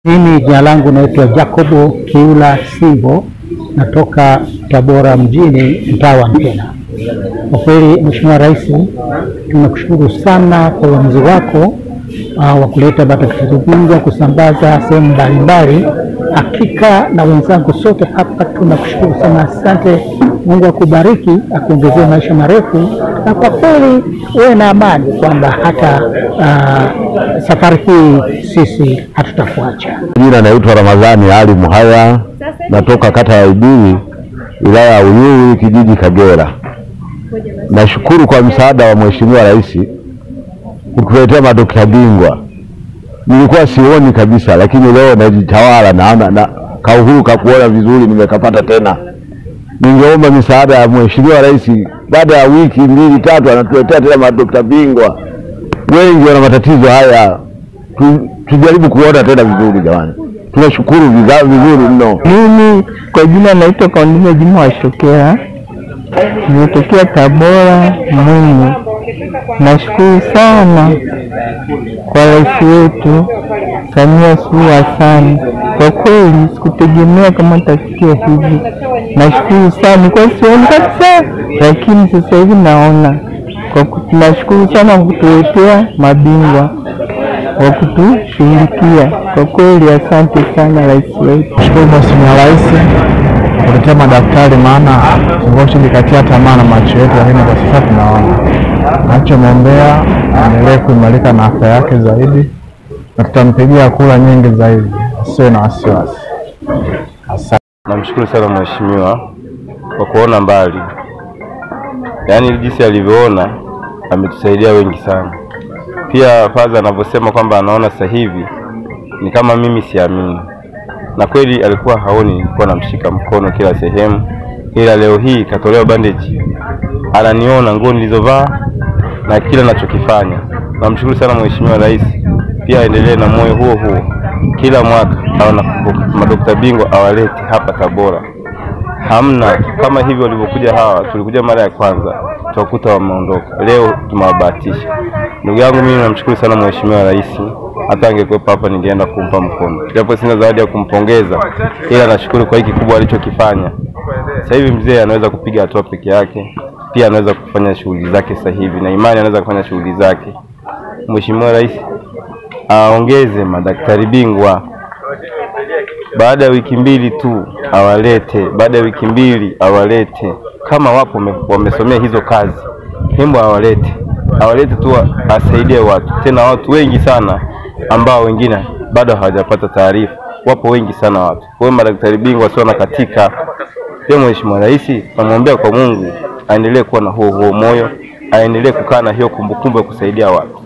Mimi jina langu naitwa Jacobo Kiula Simbo, natoka Tabora mjini, mtaa wa Mpena. Kwa kweli Mheshimiwa Rais, tunakushukuru sana kwa uamuzi wako wa kuleta madaktari bingwa kusambaza sehemu mbalimbali. Hakika na wenzangu sote hapa tunakushukuru sana, asante. Mungu akubariki, akuongezee maisha marefu, na kwa kweli uwe na amani kwamba hata safari hii sisi hatutakuacha. Jina naitwa Ramadhani Ali Muhaya, natoka kata ya Ibili, wilaya ya Uyui, kijiji Kagera. Nashukuru kwa msaada wa Mheshimiwa Rais kutuletea madaktari bingwa. Nilikuwa sioni kabisa, lakini leo najitawala, naona kauhuru kuona vizuri, nimekapata tena. Ningeomba misaada ya Mheshimiwa Rais, baada ya wiki 2-3 anatuletea tena madaktari bingwa. Wengi wana matatizo haya, tujaribu kuona tena vizuri jamani. Tunashukuru vizuri mno. Mimi kwa jina naitwa Kaundime Juma Washokea, nimetokea Tabora Mwinyi. Nashukuru sana kwa Rais wetu Samia Suluhu Hassan. Kwa kweli sikutegemea kama tafikia hivi. Nashukuru sana, kwa sioni kabisa, lakini sasa hivi naona. Tunashukuru sana kwa kutuletea mabingwa wa kutushughulikia. Kwa kweli asante sana Rais wetu. Shukuru Mheshimiwa Rais kuletea madaktari, maana tungoshindikatia tamaa na macho yetu, lakini kwa sasa tunaona. Nachomwombea aendelee kuimarika na afya yake zaidi, na tutampigia kura nyingi zaidi, asiwe na wasiwasi. Asante. Namshukuru sana mheshimiwa kwa kuona mbali. Yaani jinsi alivyoona ametusaidia wengi sana. Pia Faza anavyosema kwamba anaona sasa hivi ni kama mimi siamini. Na kweli alikuwa haoni, nilikuwa namshika mkono kila sehemu. Ila leo hii katolewa bandage. Ananiona nguo nilizovaa na kila ninachokifanya. Namshukuru sana Mheshimiwa Rais. Pia aendelee na moyo huo huo. Kila mwaka aona madaktari bingwa awalete hapa Tabora. Hamna kama hivyo walivyokuja hawa, tulikuja mara ya kwanza tukakuta wameondoka. Leo tumewabahatisha. Ndugu yangu, mimi namshukuru sana Mheshimiwa Rais. Hata angekuwepo hapa ningeenda kumpa mkono. Japo sina zawadi ya kumpongeza, ila nashukuru kwa hiki kubwa alichokifanya. Sasa hivi mzee anaweza kupiga hatua peke yake, pia anaweza kufanya shughuli zake sasa hivi, na imani anaweza kufanya shughuli zake. Mheshimiwa Rais aongeze madaktari bingwa. Baada ya wiki 2 tu awalete, baada ya wiki 2 awalete. Kama wapo wamesomea hizo kazi, hembo awalete tu, asaidie watu. Tena watu wengi sana ambao wengine bado hawajapata taarifa. Wapo wengi sana watu. Kwa hiyo madaktari bingwa sio na katika. Pia Mheshimiwa Rais namwombea kwa Mungu aendelee kuwa na huo moyo, aendelee kukaa na hiyo kumbukumbu ya kusaidia watu.